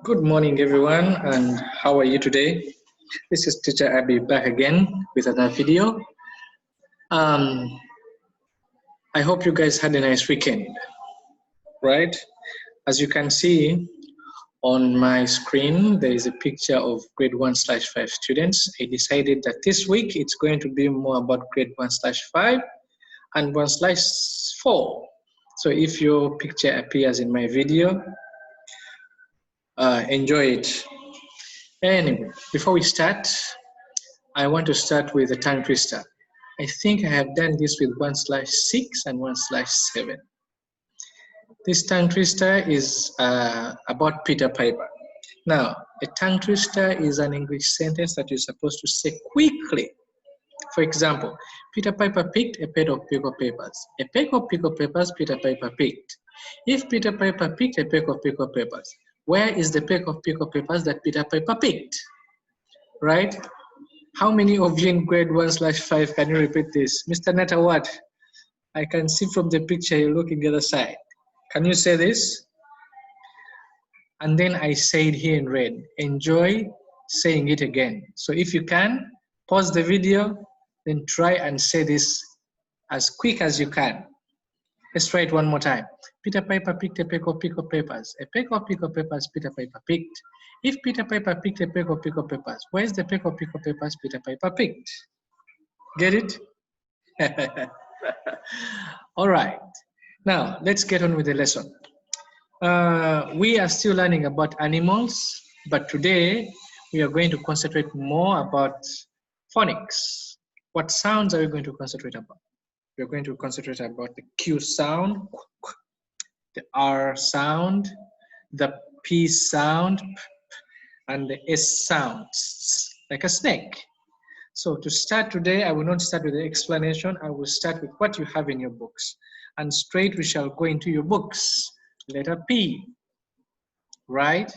Good morning, everyone, and how are you today? This is Teacher Abby back again with another video. Um, I hope you guys had a nice weekend, right? As you can see on my screen, there is a picture of grade 1/5 students. I decided that this week it's going to be more about grade 1/5 and 1/4. So if your picture appears in my video, enjoy it. Anyway, before we start, I want to start with a tongue twister. I think I have done this with 1/6 and 1/7. This tongue twister is about Peter Piper. Now, a tongue twister is an English sentence that you're supposed to say quickly. For example, Peter Piper picked a pair of pickle peppers. A peck of pickle peppers Peter Piper picked. If Peter Piper picked a peck of pickle peppers, where is the peck of pickle peppers that Peter Piper picked? Right? How many of you in grade 1/5 can you repeat this? Mr. Natawat, I can see from the picture you're looking the other side. Can you say this? And then I say it here in red. Enjoy saying it again. So if you can, pause the video, then try and say this as quick as you can. Let's try it one more time. Peter Piper picked a peck of pickled peppers. A peck of pickled peppers Peter Piper picked. If Peter Piper picked a peck of pickled peppers, where's the peck of pickled peppers Peter Piper picked? Get it? All right. Now, let's get on with the lesson. We are still learning about animals, but today we are going to concentrate more about phonics. What sounds are we going to concentrate about? We're going to concentrate about the Q sound, the R sound, the P sound, and the S sound, like a snake. So to start today, I will not start with the explanation. I will start with what you have in your books. And straight we shall go into your books. Letter P, right?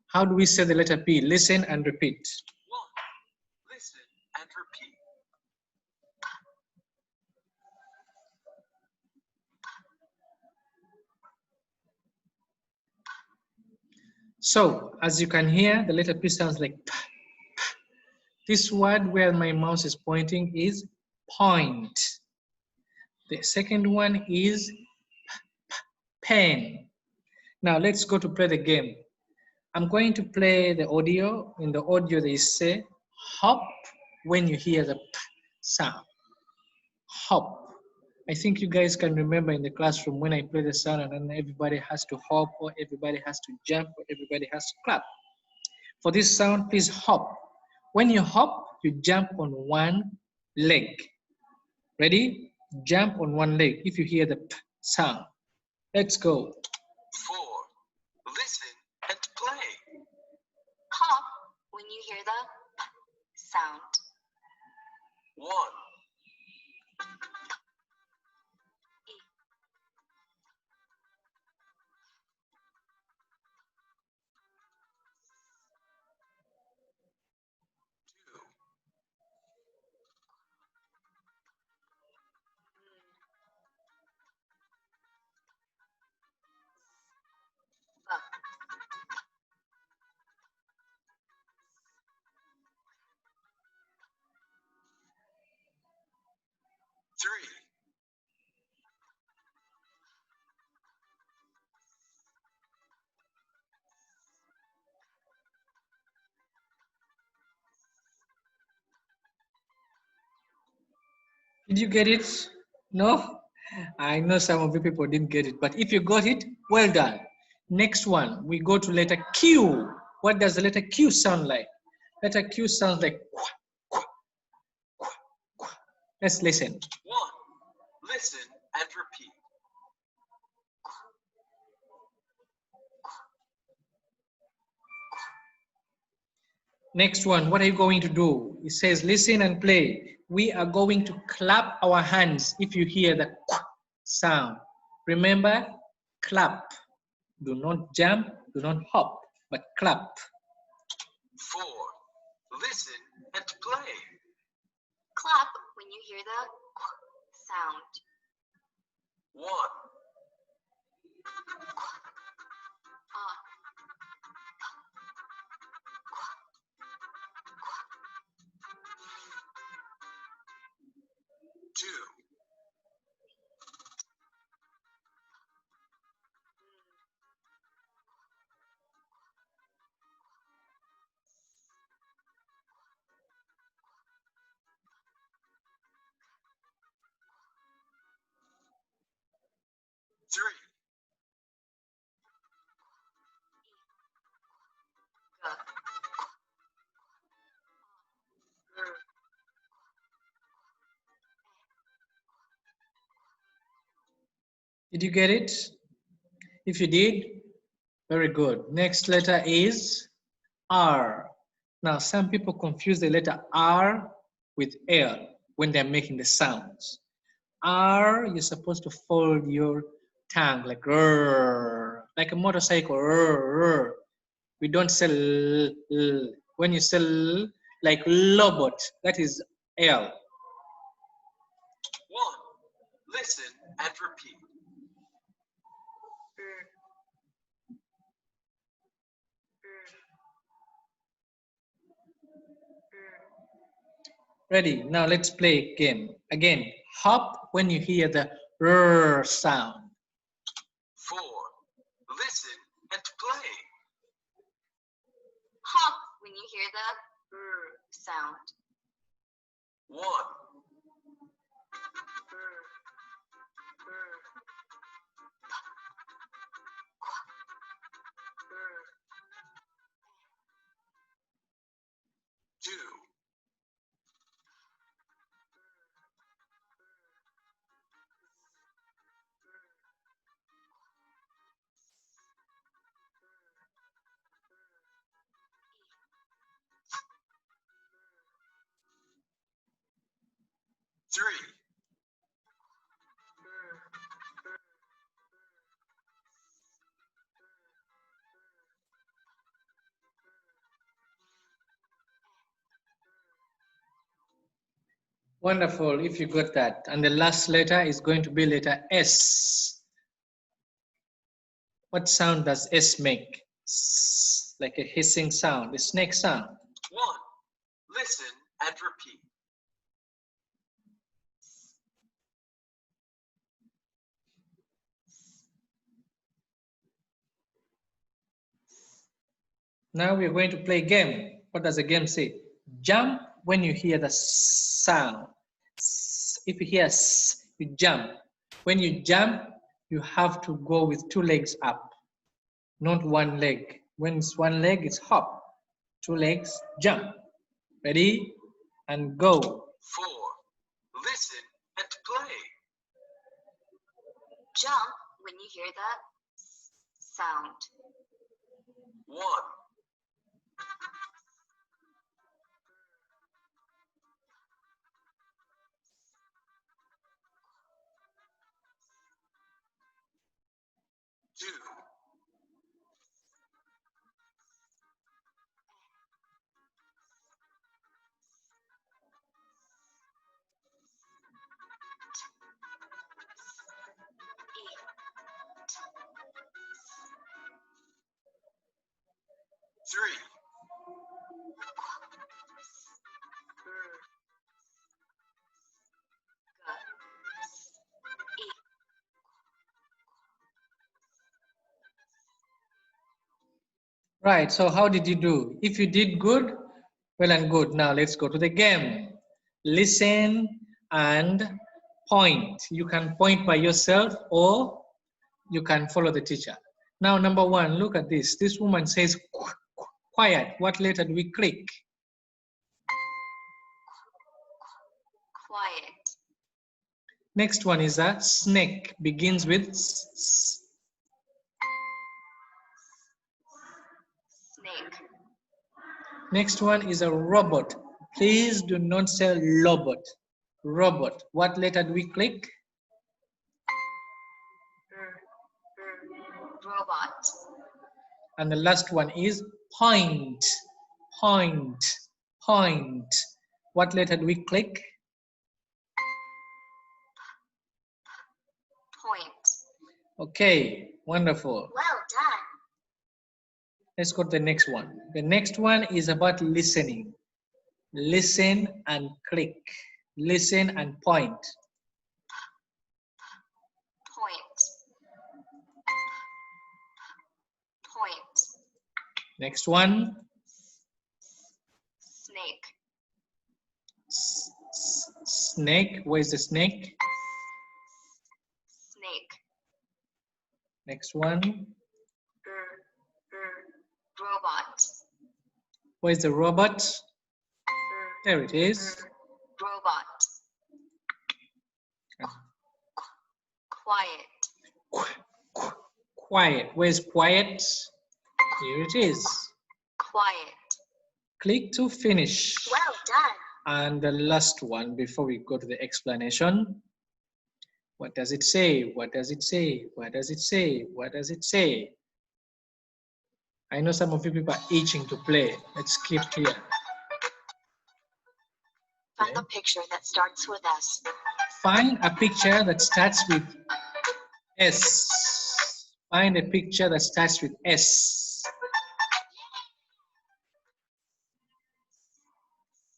How do we say the letter P? Listen and repeat. 1. Listen and repeat. So as you can hear, the letter P sounds like P. This word where my mouse is pointing is point. The second one is pen. Now let's go to play the game. I'm going to play the audio. In the audio they say hop when you hear the P sound. Hop. I think you guys can remember in the classroom when I play the sound and then everybody has to hop or everybody has to jump or everybody has to clap. For this sound, please hop. When you hop, you jump on one leg. Ready? Jump on one leg if you hear the P sound. Let's go. 4. Listen and play. Hop when you hear the P sound. 1. 2. 3. Did you get it? No? I know some of you people didn't get it, but if you got it, well done. Next one, we go to letter Q. What does the letter Q sound like? Letter Q sounds like quack, quack, quack, quack. Let's listen. 1. Listen and repeat. Next one, what are you going to do? It says listen and play. We are going to clap our hands if you hear the quack sound. Remember, clap. Do not jump, do not hop, but clap. 4. Listen and play. Clap when you hear the sound. 1. Did you get it? If you did, very good. Next letter is R. Now, some people confuse the letter R with L when they're making the sounds. R, you're supposed to fold your tongue like like a motorcycle. We don't say l. When you say l, like robot, that is L. 1. Listen and repeat. Ready? Now let's play a game. Again, hop when you hear the R sound. 4. Listen and play. Hop when you hear the sound. 1. 2. 3. Wonderful, if you got that. And the last letter is going to be letter S. What sound does S make? S, like a hissing sound, a snake sound. 1. Listen and repeat. Now we're going to play a game. What does the game say? Jump when you hear the sound. If you hear S, you jump. When you jump, you have to go with 2 legs up, not 1 leg. When it's 1 leg, it's hop. 2 legs, jump. Ready? And go. 4. Listen and play. Jump when you hear the sound. 1. 2. 3. Right, so how did you do? If you did good, well and good. Now let's go to the game. Listen and point. You can point by yourself or you can follow the teacher. Now, number 1, look at this. This woman says quiet. What letter do we click? Quiet. Next one is a snake. Begins with s. Snake. Next one is a robot. Please do not say robot. Robot. What letter do we click? Robot. And the last one is point. Point. Point. What letter do we click? Point. Okay, wonderful. Well done. Let's go to the next one. The next one is about listening. Listen and click. Listen and point. Point. Point. Next one. Snake. Snake. Where's the snake? Snake. Next one. Robot. Where's the robot? There it is. Robot. Quiet. Quiet. Where's quiet? Here it is. Quiet. Click to finish. Well done. And the last one before we go to the explanation. What does it say? What does it say? What does it say? What does it say? I know some of you people are itching to play. Let's keep here. Find the picture that starts with S. Find a picture that starts with S. Find a picture that starts with S.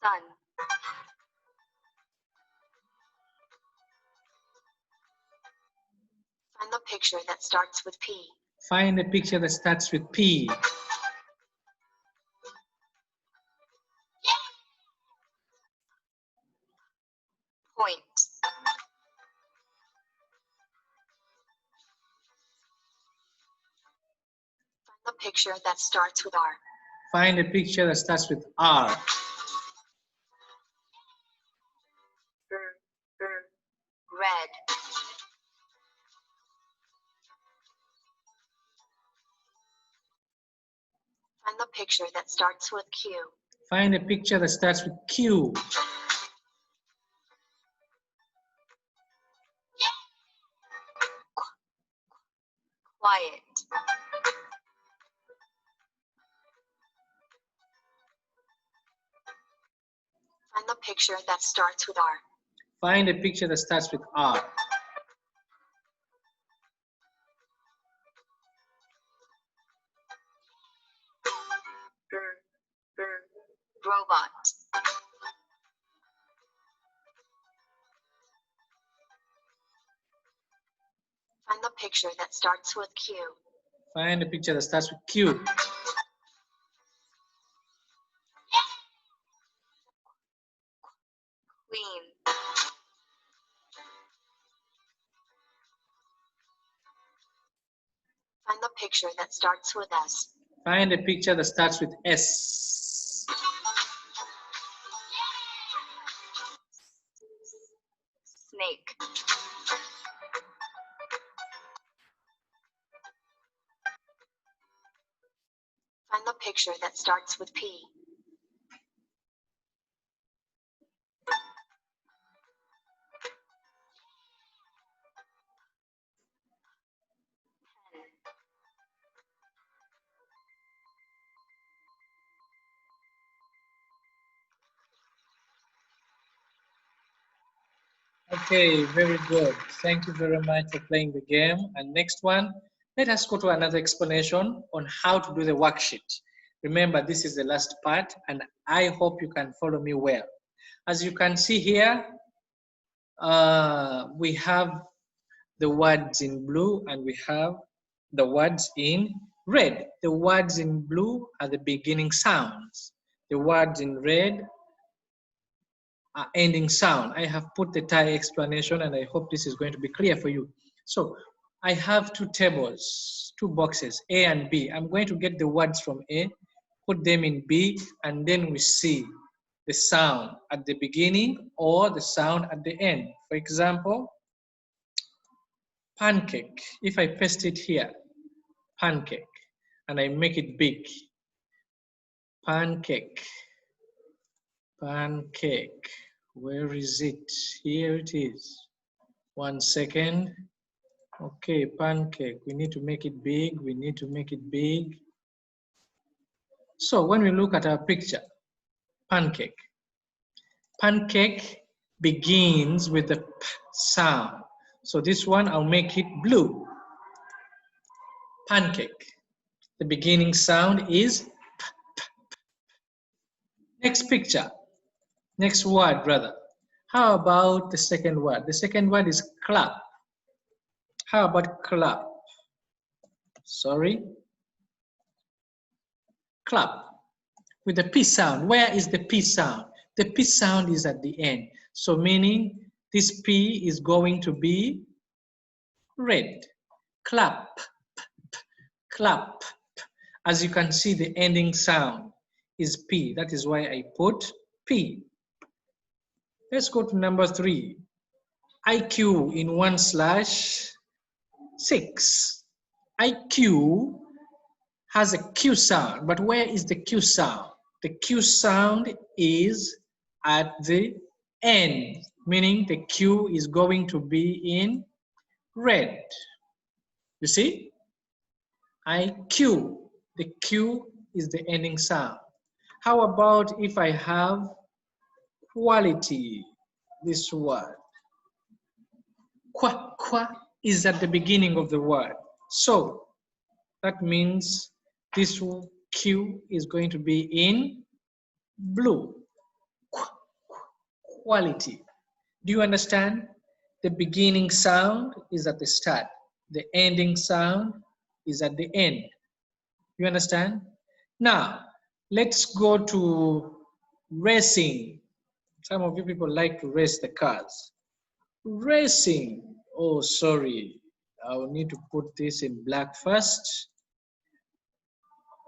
Sun. Find the picture that starts with P. Find a picture that starts with P. Point. Find the picture that starts with R. Find a picture that starts with R. Red. Find the picture that starts with Q. Find a picture that starts with Q. Quiet. Find the picture that starts with R. Find a picture that starts with R. Robot. Find the picture that starts with Q. Find a picture that starts with Q. Queen. Find the picture that starts with S. Find a picture that starts with S. Snake. Find the picture that starts with P. Okay, very good. Thank you very much for playing the game. And next one, let us go to another explanation on how to do the worksheet. Remember, this is the last part, and I hope you can follow me well. As you can see here, we have the words in blue and we have the words in red. The words in blue are the beginning sounds. The words in red ending sound. I have put the Thai explanation and I hope this is going to be clear for you. So I have two tables, two boxes, A and B. I'm going to get the words from A, put them in B, and then we see the sound at the beginning or the sound at the end. For example, pancake. If I paste it here, pancake, and I make it big, pancake, pancake. Where is it? Here it is. 1 second. Okay, pancake. We need to make it big. We need to make it big. So when we look at our picture, pancake. Pancake begins with the P sound. So this one, I'll make it blue. Pancake. The beginning sound is P, P, P. Next picture. Next word, rather. How about the second word? The second word is clap. How about clap? Sorry. Clap. With the P sound. Where is the P sound? The P sound is at the end. So meaning this P is going to be red. Clap. Clap. As you can see, the ending sound is P. That is why I put P. Let's go to number 3. IQ in 1/6. IQ has a Q sound, but where is the Q sound? The Q sound is at the end, meaning the Q is going to be in red. You see? IQ, the Q is the ending sound. How about if I have quality, this word? Qua is at the beginning of the word. So that means this Q is going to be in blue. Quality. Do you understand? The beginning sound is at the start. The ending sound is at the end. You understand? Now, let's go to racing. Some of you people like to race the cars. Racing. Oh, sorry. I will need to put this in black first.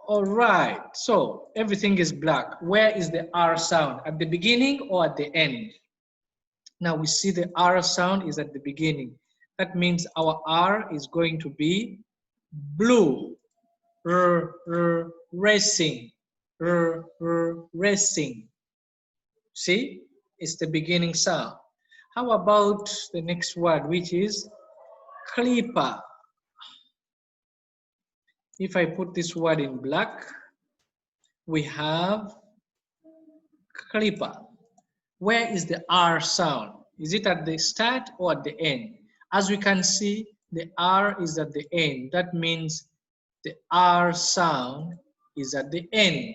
All right. So everything is black. Where is the R sound? At the beginning or at the end? Now we see the R sound is at the beginning. That means our R is going to be blue. Racing. Racing. See? It's the beginning sound. How about the next word, which is clipper? If I put this word in black, we have clipper. Where is the R sound? Is it at the start or at the end? As we can see, the R is at the end. That means the R sound is at the end.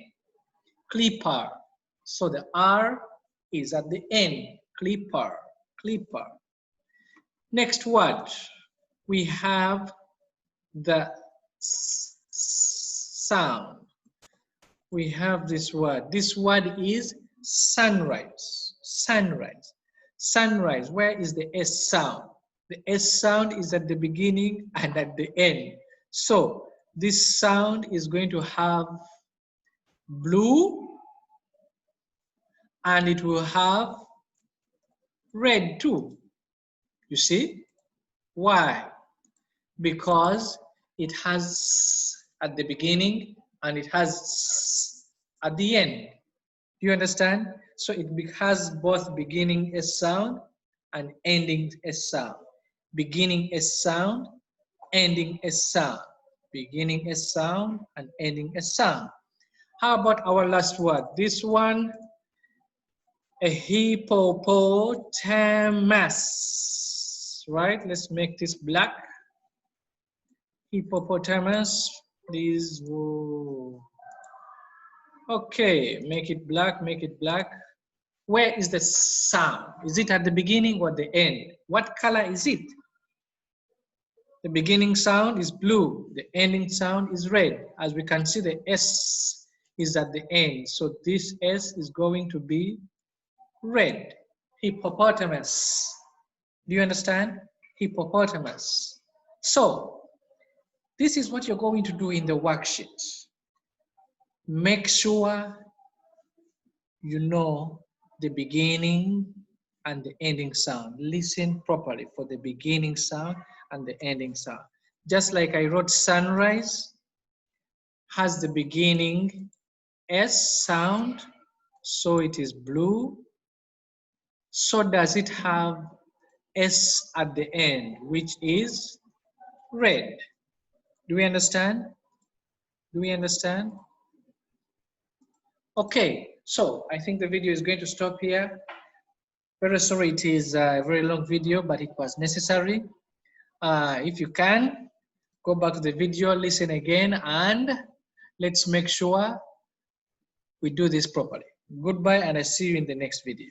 Clipper. So the R is at the end. Clipper. Clipper. Next word, we have the sound. We have this word. This word is sunrise. Sunrise. Sunrise. Where is the S sound? The S sound is at the beginning and at the end. So this sound is going to have blue and it will have red too. You see? Why? Because it has at the beginning and it has at the end. Do you understand? So it has both beginning S sound and ending S sound. Beginning S sound, ending S sound. Beginning S sound and ending S sound. How about our last word? This one, a hippopotamus. Right? Let's make this black. Hippopotamus, please. Whoa. Okay, make it black, make it black. Where is the sound? Is it at the beginning or the end? What color is it? The beginning sound is blue. The ending sound is red. As we can see, the S is at the end. So this S is going to be red. Hippopotamus. Do you understand? Hippopotamus. So this is what you're going to do in the worksheet. Make sure you know the beginning and the ending sound. Listen properly for the beginning sound and the ending sound. Just like I wrote sunrise has the beginning S sound, so it is blue. So does it have S at the end, which is red. Do we understand? Do we understand? Okay, so I think the video is going to stop here. Very sorry it is a very long video, but it was necessary. If you can, go back to the video, listen again, and let's make sure we do this properly. Goodbye, and I see you in the next video.